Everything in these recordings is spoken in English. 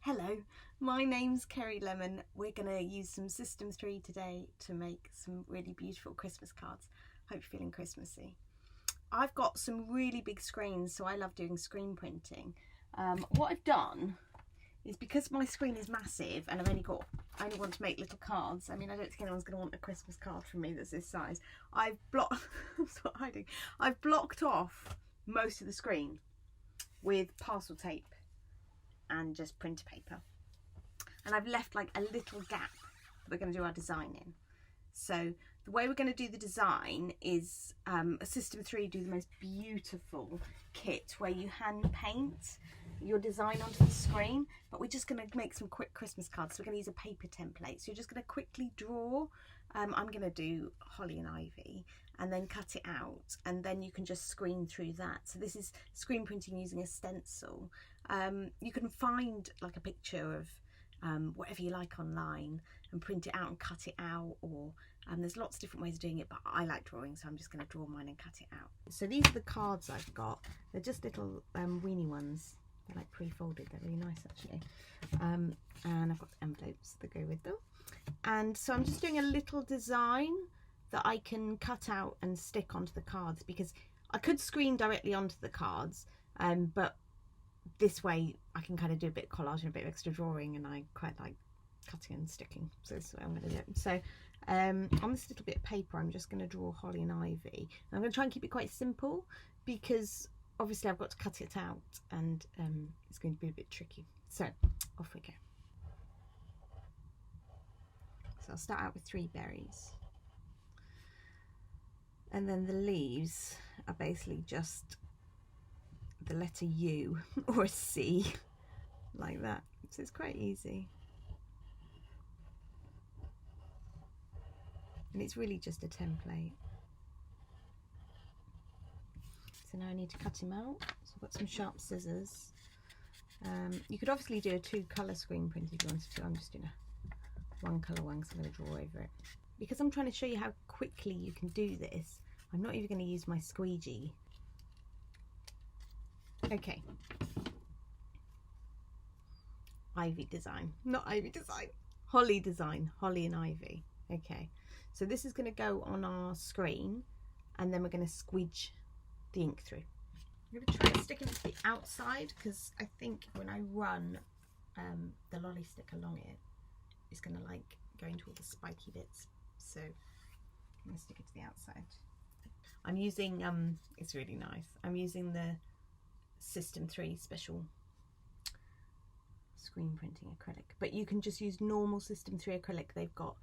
Hello, my name's Kerry Lemon. We're going to use some System 3 today to make some really beautiful Christmas cards. Hope you're feeling Christmassy. I've got some really big screens, so I love doing screen printing. What I've done is, because my screen is massive and I only want to make little cards. I mean, I don't think anyone's going to want a Christmas card from me that's this size. I've blocked off most of the screen with parcel tape and just printer paper, and I've left like a little gap that we're going to do our design in. So the way we're going to do the design is System 3 do the most beautiful kit where you hand paint your design onto the screen, but we're just going to make some quick Christmas cards. So we're going to use a paper template, so you're just going to quickly draw. I'm going to do holly and ivy and then cut it out, and then you can just screen through that. So this is screen printing using a stencil. You can find like a picture of whatever you like online and print it out and cut it out, or there's lots of different ways of doing it, but I like drawing, so I'm just going to draw mine and cut it out. So these are the cards I've got. They're just little weenie ones. They're like pre-folded. They're really nice actually. And I've got envelopes that go with them. And so I'm just doing a little design that I can cut out and stick onto the cards, because I could screen directly onto the cards, but this way I can kind of do a bit of collage and a bit of extra drawing, and I quite like cutting and sticking, so this is what I'm going to do. So on this little bit of paper I'm just going to draw holly and ivy, and I'm going to try and keep it quite simple, because obviously I've got to cut it out, and it's going to be a bit tricky. So off we go. So I'll start out with 3 berries, and then the leaves are basically just the letter U or a C, like that. So it's quite easy, and it's really just a template. So now I need to cut him out. So I've got some sharp scissors. You could obviously do a 2-colour screen print if you wanted to. I'm just doing a 1-colour one because I'm going to draw over it. Because I'm trying to show you how quickly you can do this, I'm not even going to use my squeegee. Okay. Ivy design, not ivy design, holly design, holly and ivy. Okay, so this is going to go on our screen, and then we're going to squeege the ink through. I'm going to try and stick it to the outside, because I think when I run the lolly stick along it, it's going to like go into all the spiky bits. So I'm going to stick it to the outside. I'm using, it's really nice, I'm using the System 3 special screen printing acrylic, but you can just use normal System 3 acrylic. They've got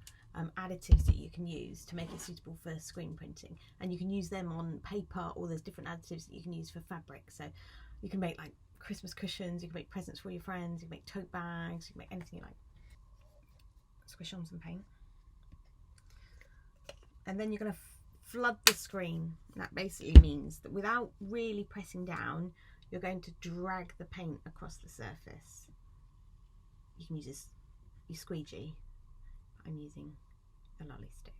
additives that you can use to make it suitable for screen printing, and you can use them on paper, or there's different additives that you can use for fabric. So you can make like Christmas cushions, you can make presents for your friends, you can make tote bags, you can make anything you like. Squish on some paint, and then you're going to flood the screen. That basically means that without really pressing down, you're going to drag the paint across the surface. You can use your squeegee. I'm using a lolly stick.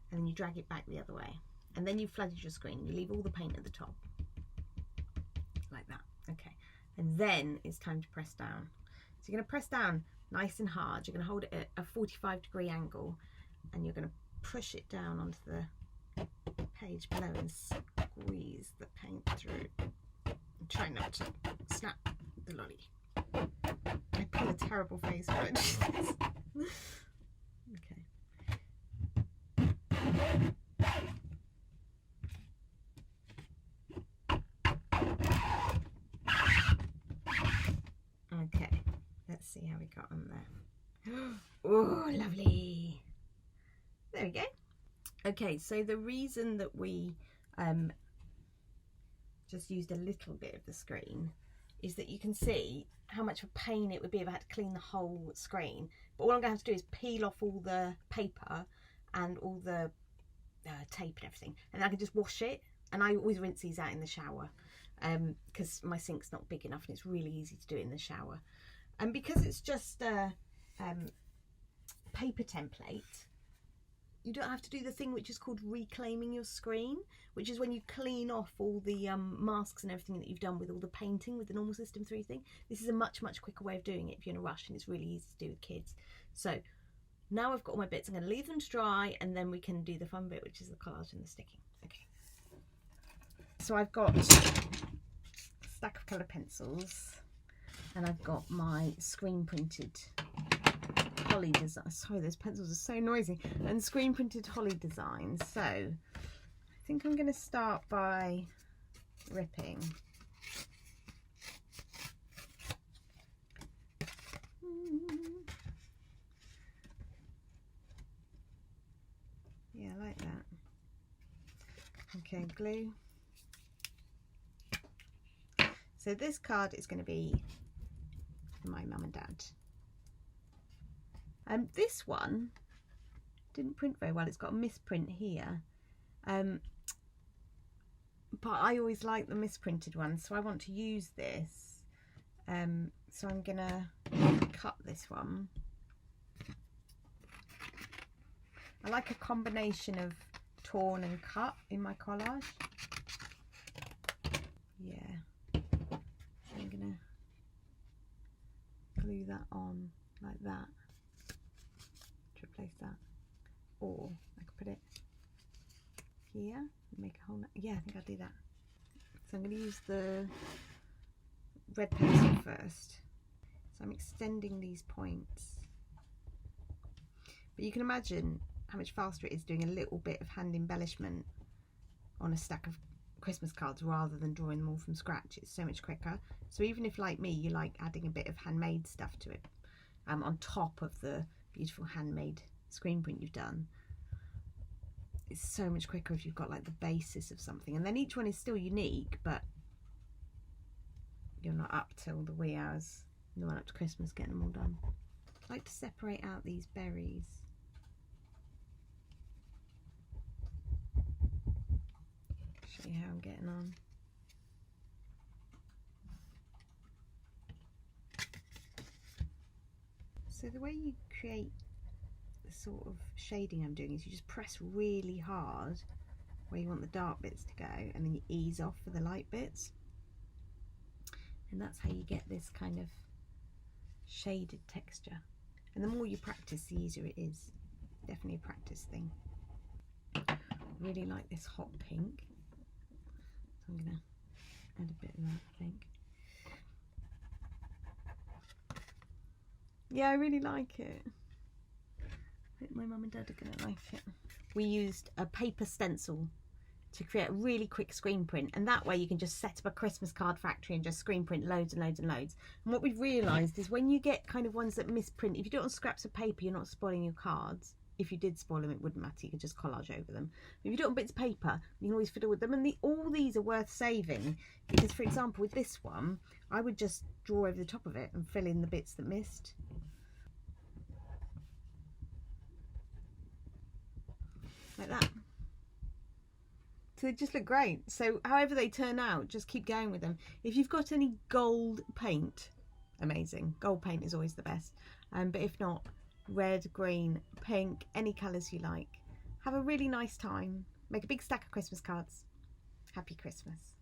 And then you drag it back the other way. And then you've flooded your screen. You leave all the paint at the top. Like that. Okay. And then it's time to press down. So you're going to press down nice and hard. You're going to hold it at a 45-degree angle, and you're going to push it down onto the page below and squeeze the paint through. And try not to snap the lolly. I put a terrible face for it. Okay. Okay, let's see how we got on there. Oh, lovely. There we go. Okay, so the reason that we just used a little bit of the screen is that you can see how much of a pain it would be if I had to clean the whole screen. But all I'm going to have to do is peel off all the paper and all the tape and everything, and I can just wash it. And I always rinse these out in the shower, because my sink's not big enough, and it's really easy to do it in the shower. And because it's just a paper template, you don't have to do the thing which is called reclaiming your screen, which is when you clean off all the masks and everything that you've done with all the painting with the normal System 3 thing. This is a much quicker way of doing it if you're in a rush, and it's really easy to do with kids. So now I've got all my bits, I'm going to leave them to dry, and then we can do the fun bit, which is the collage and the sticking. Okay. So I've got a stack of colour pencils, and I've got my screen printed holly design. Sorry, those pencils are so noisy. And screen printed holly designs. So I think I'm going to start by ripping. Yeah, I like that. Okay, glue. So this card is going to be for my mum and dad. This one didn't print very well. It's got a misprint here. But I always like the misprinted ones, so I want to use this. So I'm going to cut this one. I like a combination of torn and cut in my collage. Yeah. So I'm going to glue that on like that to replace that. Or I could put it here and make a whole... Yeah, I think I'll do that. So I'm going to use the red pencil first. So I'm extending these points. But you can imagine how much faster it is doing a little bit of hand embellishment on a stack of Christmas cards rather than drawing them all from scratch. It's so much quicker. So even if, like me, you like adding a bit of handmade stuff to it, on top of the beautiful handmade screen print you've done, it's so much quicker if you've got like the basis of something. And then each one is still unique, but you're not up till the wee hours in the run up to Christmas getting them all done. I like to separate out these berries. Show you how I'm getting on. So the way you create the sort of shading I'm doing is you just press really hard where you want the dark bits to go, and then you ease off for the light bits, and that's how you get this kind of shaded texture. And the more you practice, the easier it is. Definitely a practice thing. Really like this hot pink, so I'm gonna add a bit of that, I think. Yeah, I really like it. I think my mum and dad are gonna like it. We used a paper stencil to create a really quick screen print, and that way you can just set up a Christmas card factory and just screen print loads and loads and loads. And what we've realised is when you get kind of ones that misprint, if you do it on scraps of paper, you're not spoiling your cards. If you did spoil them, it wouldn't matter, you could just collage over them. But if you do it on bits of paper, you can always fiddle with them, and all these are worth saving, because for example with this one, I would just draw over the top of it and fill in the bits that missed. Like that. So they just look great. So however they turn out, just keep going with them. If you've got any gold paint, amazing. Gold paint is always the best. But if not, red, green, pink, any colours you like. Have a really nice time. Make a big stack of Christmas cards. Happy Christmas.